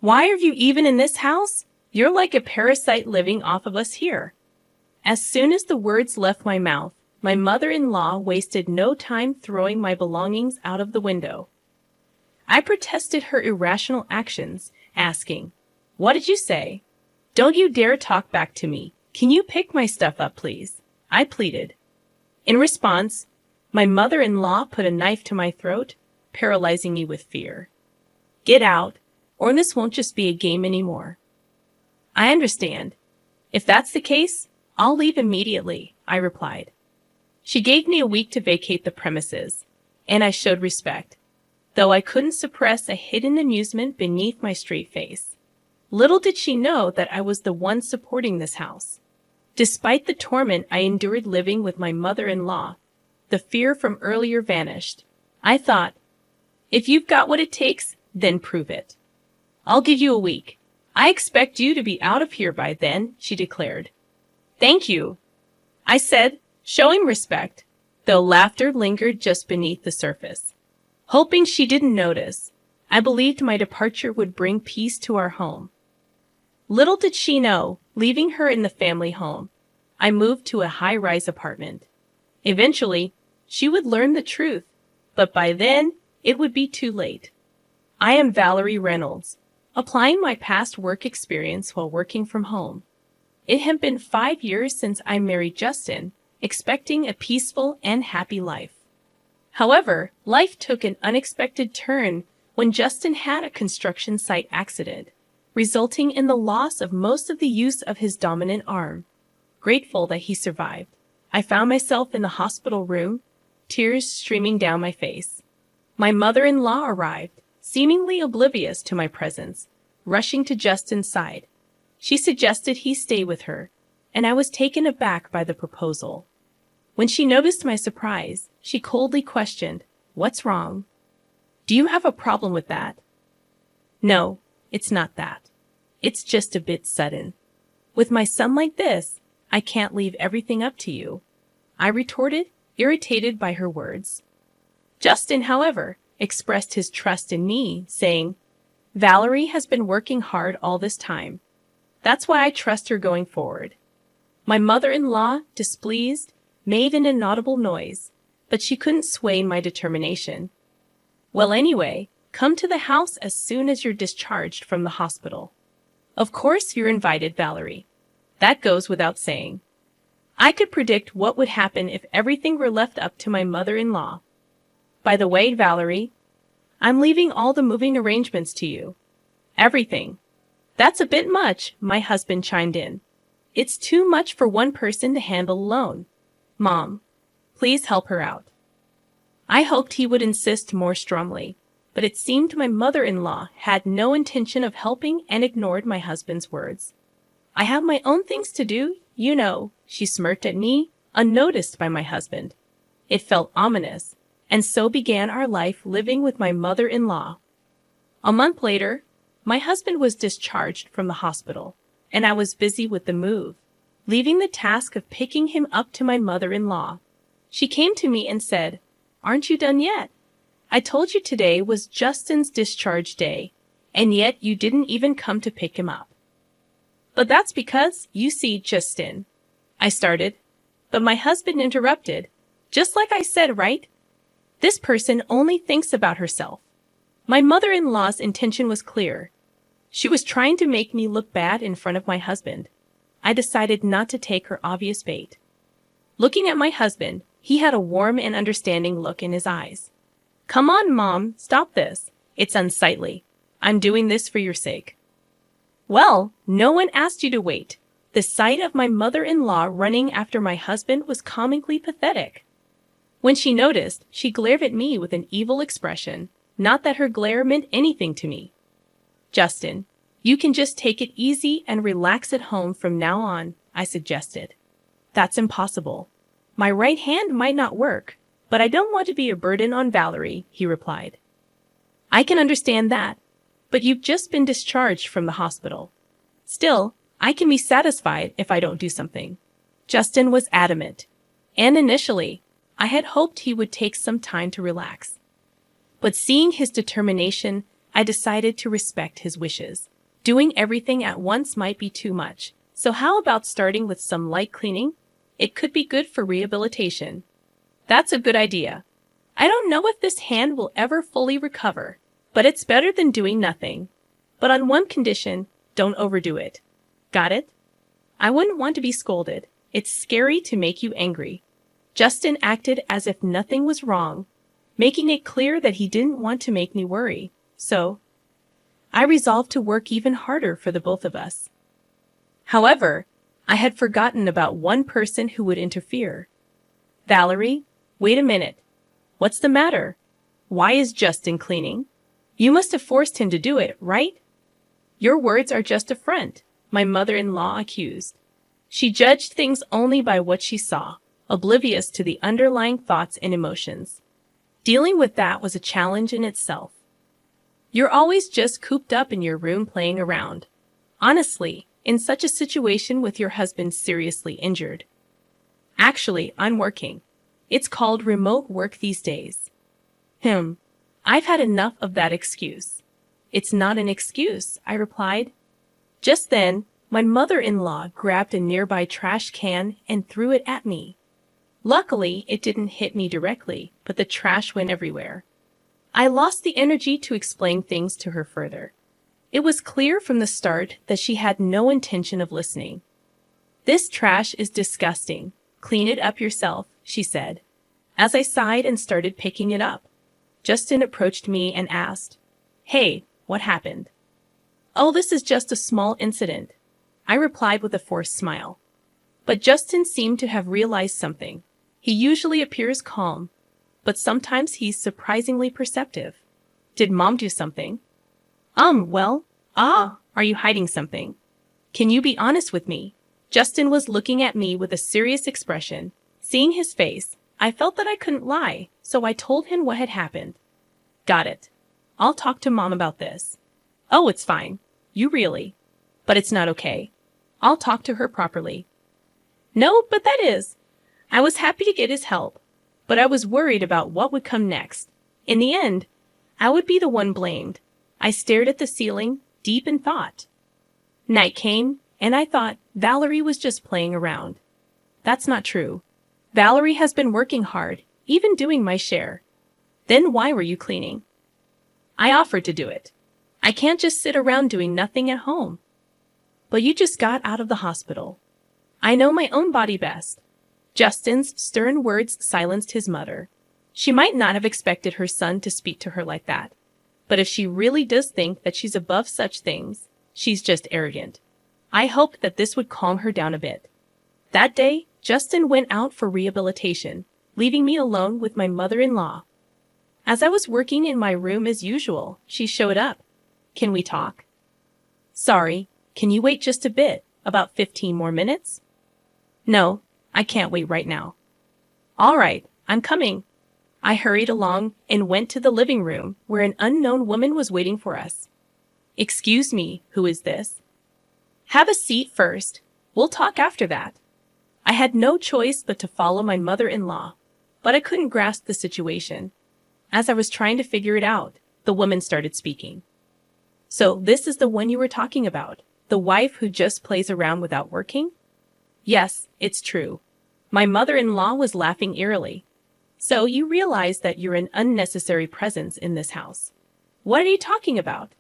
Why are you even in this house? You're like a parasite living off of us here. As soon as the words left my mouth, my mother-in-law wasted no time throwing my belongings out of the window. I protested her irrational actions, asking, "What did you say? Don't you dare talk back to me. Can you pick my stuff up, please?" I pleaded. In response, my mother-in-law put a knife to my throat, paralyzing me with fear. "Get out, or this won't just be a game anymore." "I understand. If that's the case, I'll leave immediately," I replied. She gave me a week to vacate the premises, and I showed respect, though I couldn't suppress a hidden amusement beneath my straight face. Little did she know that I was the one supporting this house. Despite the torment I endured living with my mother-in-law, the fear from earlier vanished. I thought, if you've got what it takes, then prove it. "I'll give you a week. I expect you to be out of here by then," she declared. "Thank you," I said, showing respect, though laughter lingered just beneath the surface. Hoping she didn't notice, I believed my departure would bring peace to our home. Little did she know, leaving her in the family home, I moved to a high-rise apartment. Eventually, she would learn the truth, but by then, it would be too late. I am Valerie Reynolds, applying my past work experience while working from home. It had been 5 years since I married Justin, expecting a peaceful and happy life. However, life took an unexpected turn when Justin had a construction site accident, resulting in the loss of most of the use of his dominant arm. Grateful that he survived, I found myself in the hospital room, tears streaming down my face. My mother-in-law arrived, seemingly oblivious to my presence, rushing to Justin's side. She suggested he stay with her, and I was taken aback by the proposal. When she noticed my surprise, she coldly questioned, "What's wrong? Do you have a problem with that?" "No, it's not that. It's just a bit sudden. With my son like this, I can't leave everything up to you," I retorted, irritated by her words. Justin, however, expressed his trust in me, saying, "Valerie has been working hard all this time. That's why I trust her going forward." My mother-in-law, displeased, made an inaudible noise, but she couldn't sway my determination. "Well, anyway, come to the house as soon as you're discharged from the hospital. Of course you're invited, Valerie. That goes without saying." I could predict what would happen if everything were left up to my mother-in-law. "By the way, Valerie, I'm leaving all the moving arrangements to you." "Everything." "That's a bit much," my husband chimed in. "It's too much for one person to handle alone. Mom, please help her out." I hoped he would insist more strongly, but it seemed my mother-in-law had no intention of helping and ignored my husband's words. "I have my own things to do, you know," she smirked at me, unnoticed by my husband. It felt ominous, and so began our life living with my mother-in-law. A month later, my husband was discharged from the hospital, and I was busy with the move, leaving the task of picking him up to my mother-in-law. She came to me and said, "Aren't you done yet? I told you today was Justin's discharge day, and yet you didn't even come to pick him up." "But that's because, you see, Justin," I started, but my husband interrupted. "Just like I said, right? This person only thinks about herself." My mother-in-law's intention was clear. She was trying to make me look bad in front of my husband. I decided not to take her obvious bait. Looking at my husband, he had a warm and understanding look in his eyes. "Come on, Mom, stop this. It's unsightly. I'm doing this for your sake." Well, no one asked you to wait. The sight of my mother-in-law running after my husband was comically pathetic. When she noticed, she glared at me with an evil expression. Not that her glare meant anything to me. "Justin, you can just take it easy and relax at home from now on," I suggested. "That's impossible. My right hand might not work, but I don't want to be a burden on Valerie," he replied. "I can understand that, but you've just been discharged from the hospital. Still, I can be satisfied if I don't do something." Justin was adamant, and initially, I had hoped he would take some time to relax. But seeing his determination, I decided to respect his wishes. Doing everything at once might be too much. So how about starting with some light cleaning? It could be good for rehabilitation. That's a good idea. I don't know if this hand will ever fully recover, but it's better than doing nothing. But on one condition, don't overdo it. Got it? I wouldn't want to be scolded. It's scary to make you angry. Justin acted as if nothing was wrong, making it clear that he didn't want to make me worry. So, I resolved to work even harder for the both of us. However, I had forgotten about one person who would interfere. Valerie, wait a minute. What's the matter? Why is Justin cleaning? You must have forced him to do it, right? Your words are just a front, my mother-in-law accused. She judged things only by what she saw, oblivious to the underlying thoughts and emotions. Dealing with that was a challenge in itself. You're always just cooped up in your room playing around. Honestly, in such a situation with your husband seriously injured. Actually, I'm working. It's called remote work these days. I've had enough of that excuse. It's not an excuse, I replied. Just then, my mother-in-law grabbed a nearby trash can and threw it at me. Luckily, it didn't hit me directly, but the trash went everywhere. I lost the energy to explain things to her further. It was clear from the start that she had no intention of listening. This trash is disgusting. Clean it up yourself, she said. As I sighed and started picking it up, Justin approached me and asked, "Hey, what happened?" "Oh, this is just a small incident," I replied with a forced smile. But Justin seemed to have realized something. He usually appears calm, but sometimes he's surprisingly perceptive. "Did Mom do something?" Are you hiding something? Can you be honest with me?" Justin was looking at me with a serious expression. Seeing his face, I felt that I couldn't lie, so I told him what had happened. "Got it. I'll talk to Mom about this." "Oh, it's fine. You really. But it's not okay. I'll talk to her properly." "No, but that is." I was happy to get his help, but I was worried about what would come next. In the end, I would be the one blamed. I stared at the ceiling, deep in thought. Night came, and I thought Valerie was just playing around. That's not true. Valerie has been working hard, even doing my share. Then why were you cleaning? I offered to do it. I can't just sit around doing nothing at home. But you just got out of the hospital. I know my own body best. Justin's stern words silenced his mother. She might not have expected her son to speak to her like that. But if she really does think that she's above such things, she's just arrogant. I hoped that this would calm her down a bit. That day, Justin went out for rehabilitation, leaving me alone with my mother-in-law. As I was working in my room as usual, she showed up. "Can we talk?" "Sorry, can you wait just a bit, about 15 more minutes?" "No, I can't wait right now." "All right, I'm coming." I hurried along and went to the living room where an unknown woman was waiting for us. "Excuse me, who is this?" "Have a seat first. We'll talk after that." I had no choice but to follow my mother-in-law, but I couldn't grasp the situation. As I was trying to figure it out, the woman started speaking. "So this is the one you were talking about, the wife who just plays around without working?" "Yes, it's true." My mother-in-law was laughing eerily. "So you realize that you're an unnecessary presence in this house." "What are you talking about?"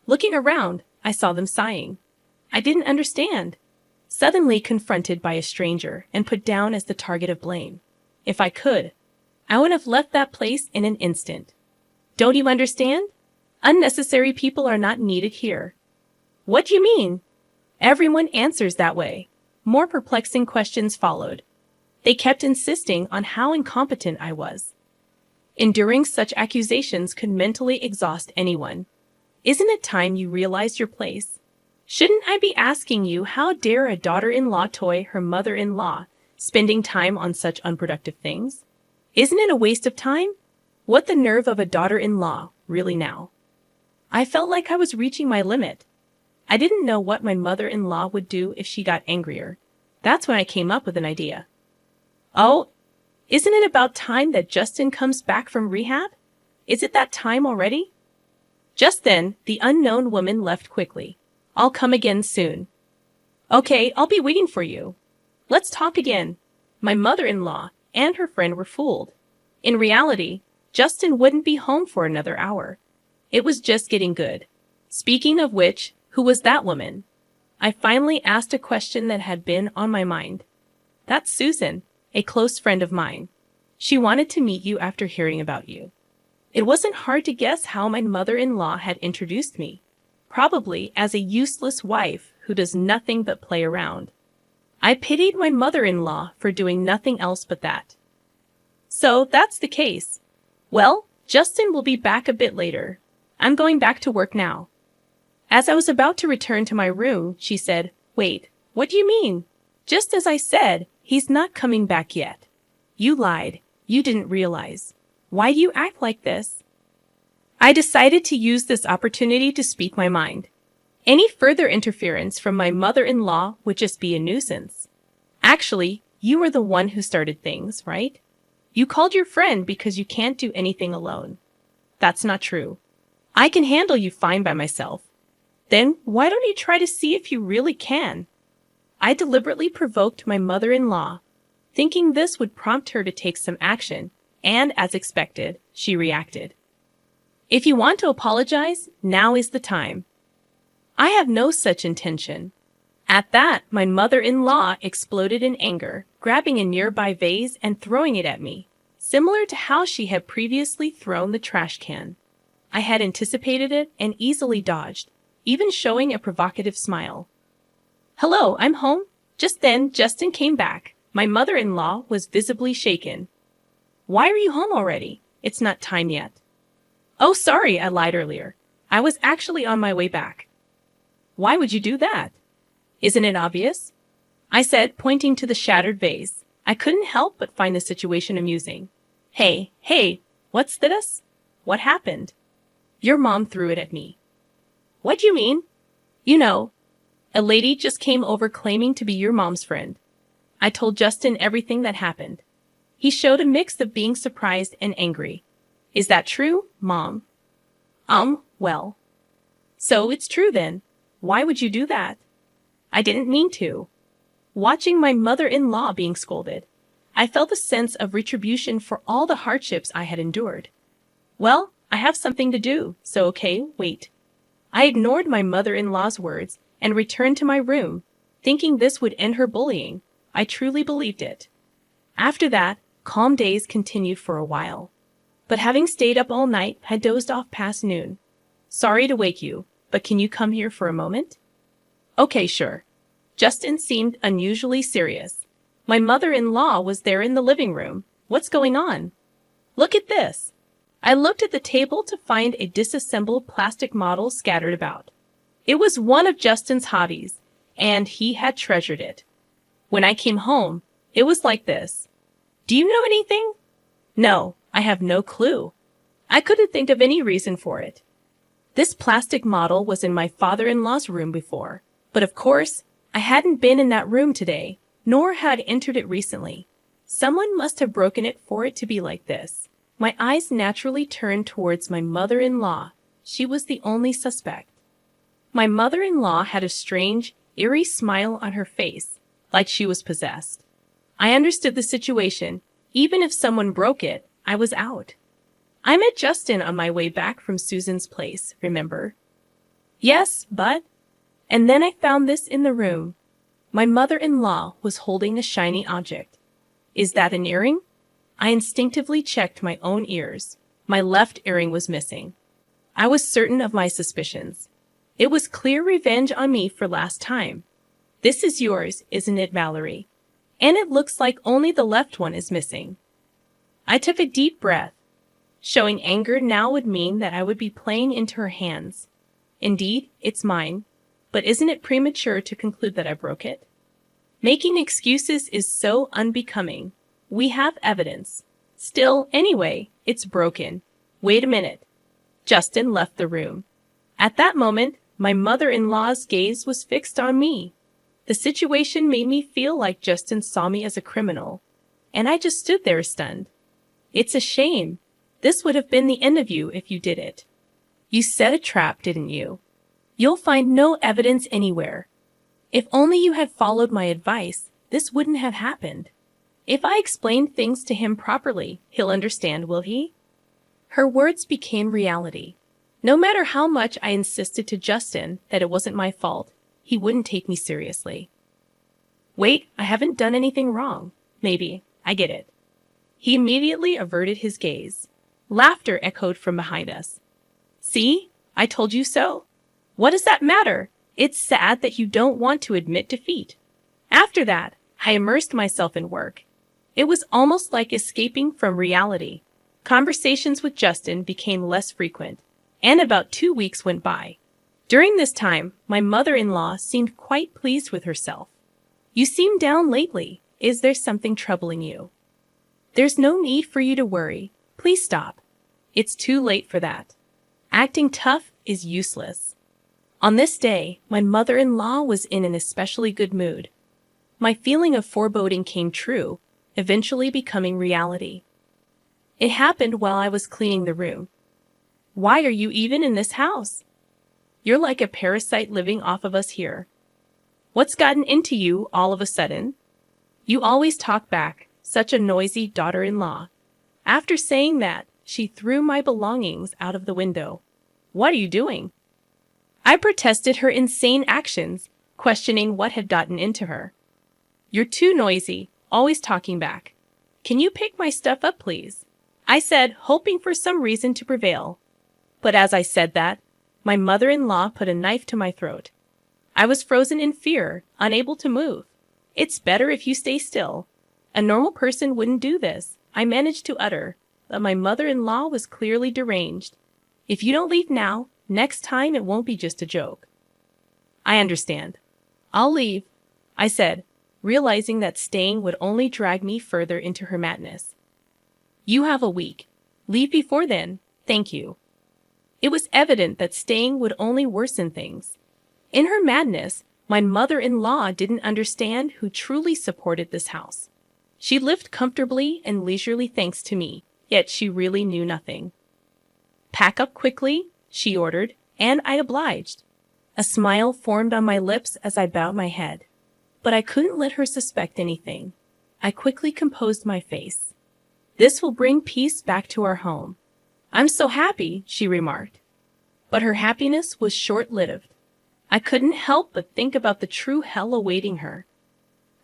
Looking around, I saw them sighing. I didn't understand. Suddenly confronted by a stranger and put down as the target of blame. If I could, I would have left that place in an instant. "Don't you understand? Unnecessary people are not needed here." "What do you mean?" Everyone answers that way. More perplexing questions followed. They kept insisting on how incompetent I was. Enduring such accusations could mentally exhaust anyone. Isn't it time you realized your place? Shouldn't I be asking you how dare a daughter-in-law toy her mother-in-law, spending time on such unproductive things? Isn't it a waste of time? What the nerve of a daughter-in-law, really now? I felt like I was reaching my limit. I didn't know what my mother-in-law would do if she got angrier. That's when I came up with an idea. "Oh, isn't it about time that Justin comes back from rehab? Is it that time already?" Just then, the unknown woman left quickly. I'll come again soon. Okay, I'll be waiting for you. Let's talk again. My mother-in-law and her friend were fooled. In reality, Justin wouldn't be home for another hour. It was just getting good. Speaking of which, who was that woman? I finally asked a question that had been on my mind. That's Susan, a close friend of mine. She wanted to meet you after hearing about you. It wasn't hard to guess how my mother-in-law had introduced me. Probably as a useless wife who does nothing but play around. I pitied my mother-in-law for doing nothing else but that. So that's the case. Well, Justin will be back a bit later. I'm going back to work now. As I was about to return to my room, she said, "Wait, what do you mean?" Just as I said, he's not coming back yet. You lied. You didn't realize. Why do you act like this? I decided to use this opportunity to speak my mind. Any further interference from my mother-in-law would just be a nuisance. Actually, you were the one who started things, right? You called your friend because you can't do anything alone. That's not true. I can handle you fine by myself. Then why don't you try to see if you really can? I deliberately provoked my mother-in-law, thinking this would prompt her to take some action, and as expected, she reacted. If you want to apologize, now is the time. I have no such intention. At that, my mother-in-law exploded in anger, grabbing a nearby vase and throwing it at me, similar to how she had previously thrown the trash can. I had anticipated it and easily dodged, even showing a provocative smile. "Hello, I'm home." Just then, Justin came back. My mother-in-law was visibly shaken. "Why are you home already? It's not time yet." "Oh, sorry, I lied earlier. I was actually on my way back." "Why would you do that?" "Isn't it obvious?" I said, pointing to the shattered vase. I couldn't help but find the situation amusing. Hey, what's this? What happened?" "Your mom threw it at me." "What do you mean?" "You know, a lady just came over claiming to be your mom's friend." I told Justin everything that happened. He showed a mix of being surprised and angry. "Is that true, Mom?" Well. So it's true then. Why would you do that?" "I didn't mean to." Watching my mother-in-law being scolded, I felt a sense of retribution for all the hardships I had endured. "Well, I have something to do, so okay, wait." I ignored my mother-in-law's words and returned to my room, thinking this would end her bullying. I truly believed it. After that, calm days continued for a while. But having stayed up all night, I dozed off past noon. "Sorry to wake you, but can you come here for a moment?" "Okay, sure." Justin seemed unusually serious. My mother-in-law was there in the living room. "What's going on?" "Look at this." I looked at the table to find a disassembled plastic model scattered about. It was one of Justin's hobbies, and he had treasured it. When I came home, it was like this. "Do you know anything?" "No, I have no clue." I couldn't think of any reason for it. This plastic model was in my father-in-law's room before, but of course, I hadn't been in that room today, nor had entered it recently. Someone must have broken it for it to be like this. My eyes naturally turned towards my mother-in-law. She was the only suspect. My mother-in-law had a strange, eerie smile on her face, like she was possessed. I understood the situation. Even if someone broke it, I was out. I met Justin on my way back from Susan's place, remember? "Yes, but..." And then I found this in the room. My mother-in-law was holding a shiny object. "Is that an earring?" I instinctively checked my own ears. My left earring was missing. I was certain of my suspicions. It was clear revenge on me for last time. "This is yours, isn't it, Valerie? And it looks like only the left one is missing." I took a deep breath. Showing anger now would mean that I would be playing into her hands. Indeed, it's mine. But isn't it premature to conclude that I broke it? Making excuses is so unbecoming. We have evidence. Still, anyway, it's broken. Wait a minute. Justin left the room. At that moment, my mother-in-law's gaze was fixed on me. The situation made me feel like Justin saw me as a criminal, and I just stood there stunned. "It's a shame. This would have been the end of you if you did it. You set a trap, didn't you?" You'll find no evidence anywhere. If only you had followed my advice, this wouldn't have happened. If I explain things to him properly, he'll understand, will he? Her words became reality. No matter how much I insisted to Justin that it wasn't my fault, he wouldn't take me seriously. Wait, I haven't done anything wrong. Maybe. I get it. He immediately averted his gaze. Laughter echoed from behind us. See? I told you so. What does that matter? It's sad that you don't want to admit defeat. After that, I immersed myself in work. It was almost like escaping from reality. Conversations with Justin became less frequent, and about 2 weeks went by. During this time, my mother-in-law seemed quite pleased with herself. You seem down lately. Is there something troubling you? There's no need for you to worry. Please stop. It's too late for that. Acting tough is useless. On this day, my mother-in-law was in an especially good mood. My feeling of foreboding came true, eventually becoming reality. It happened while I was cleaning the room. Why are you even in this house? You're like a parasite living off of us here. What's gotten into you all of a sudden? You always talk back, such a noisy daughter-in-law. After saying that, she threw my belongings out of the window. What are you doing? I protested her insane actions, questioning what had gotten into her. You're too noisy, always talking back. Can you pick my stuff up, please? I said, hoping for some reason to prevail. But as I said that, my mother-in-law put a knife to my throat. I was frozen in fear, unable to move. It's better if you stay still. A normal person wouldn't do this, I managed to utter, but my mother-in-law was clearly deranged. If you don't leave now, next time it won't be just a joke. I understand. I'll leave, I said, realizing that staying would only drag me further into her madness. You have a week. Leave before then, thank you. It was evident that staying would only worsen things. In her madness, my mother-in-law didn't understand who truly supported this house. She lived comfortably and leisurely thanks to me, yet she really knew nothing. Pack up quickly, she ordered, and I obliged. A smile formed on my lips as I bowed my head. But I couldn't let her suspect anything. I quickly composed my face. This will bring peace back to our home. I'm so happy, she remarked. But her happiness was short-lived. I couldn't help but think about the true hell awaiting her.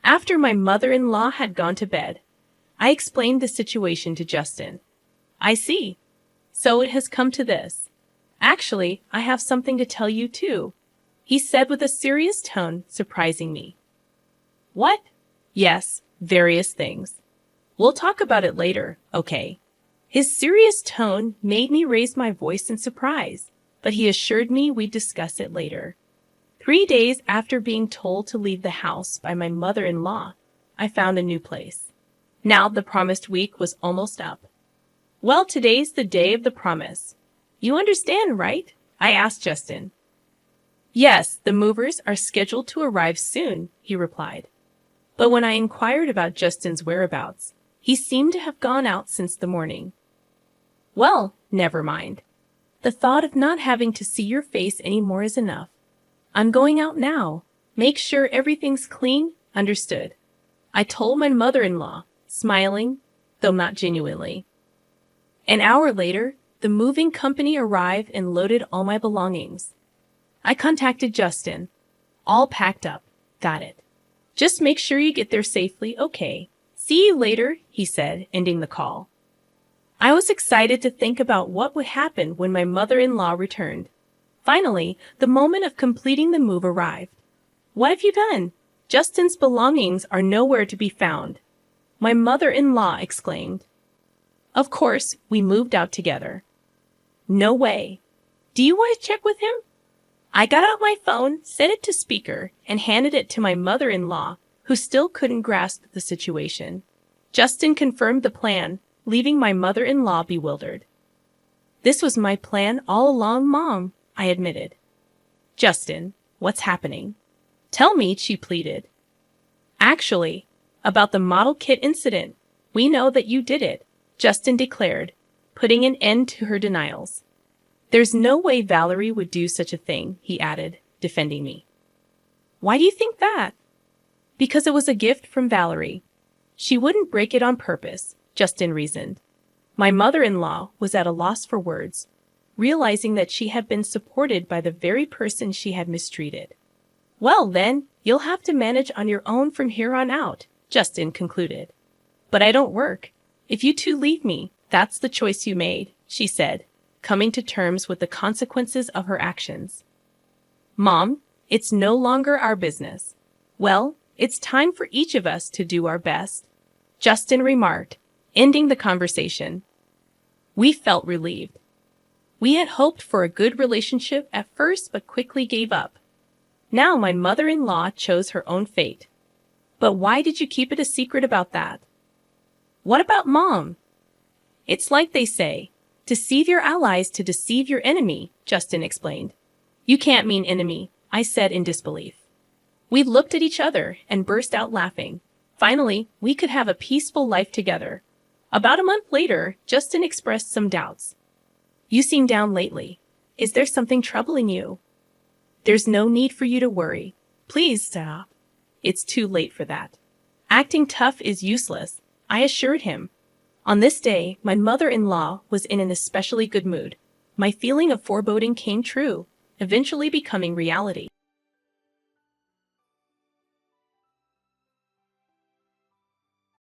After my mother-in-law had gone to bed, I explained the situation to Justin. I see. So it has come to this. Actually, I have something to tell you too, he said with a serious tone, surprising me. What? Yes, various things. We'll talk about it later, okay? His serious tone made me raise my voice in surprise, but he assured me we'd discuss it later. 3 days after being told to leave the house by my mother-in-law, I found a new place. Now the promised week was almost up. Well, today's the day of the promise. You understand, right? I asked Justin. Yes, the movers are scheduled to arrive soon, he replied. But when I inquired about Justin's whereabouts, he seemed to have gone out since the morning. Well, never mind. The thought of not having to see your face anymore is enough. I'm going out now. Make sure everything's clean, understood? I told my mother-in-law, smiling, though not genuinely. An hour later, the moving company arrived and loaded all my belongings. I contacted Justin. All packed up. Got it. Just make sure you get there safely, okay? See you later, he said, ending the call. I was excited to think about what would happen when my mother-in-law returned. Finally, the moment of completing the move arrived. What have you done? Justin's belongings are nowhere to be found. My mother-in-law exclaimed. Of course, we moved out together. No way. Do you want to check with him? I got out my phone, set it to speaker, and handed it to my mother-in-law, who still couldn't grasp the situation. Justin confirmed the plan, leaving my mother-in-law bewildered. This was my plan all along, Mom, I admitted. Justin, what's happening? Tell me, she pleaded. Actually, about the model kit incident, we know that you did it, Justin declared, putting an end to her denials. There's no way Valerie would do such a thing, he added, defending me. Why do you think that? Because it was a gift from Valerie. She wouldn't break it on purpose, Justin reasoned. My mother-in-law was at a loss for words, realizing that she had been supported by the very person she had mistreated. Well then, you'll have to manage on your own from here on out, Justin concluded. But I don't work. If you two leave me, that's the choice you made, she said, coming to terms with the consequences of her actions. Mom, it's no longer our business. Well, it's time for each of us to do our best, Justin remarked, ending the conversation. We felt relieved. We had hoped for a good relationship at first but quickly gave up. Now my mother-in-law chose her own fate. But why did you keep it a secret about that? What about Mom? It's like they say, deceive your allies to deceive your enemy, Justin explained. You can't mean enemy, I said in disbelief. We looked at each other and burst out laughing. Finally, we could have a peaceful life together. About a month later, Justin expressed some doubts. You seem down lately. Is there something troubling you? There's no need for you to worry. Please stop. It's too late for that. Acting tough is useless, I assured him. On this day, my mother-in-law was in an especially good mood. My feeling of foreboding came true, eventually becoming reality.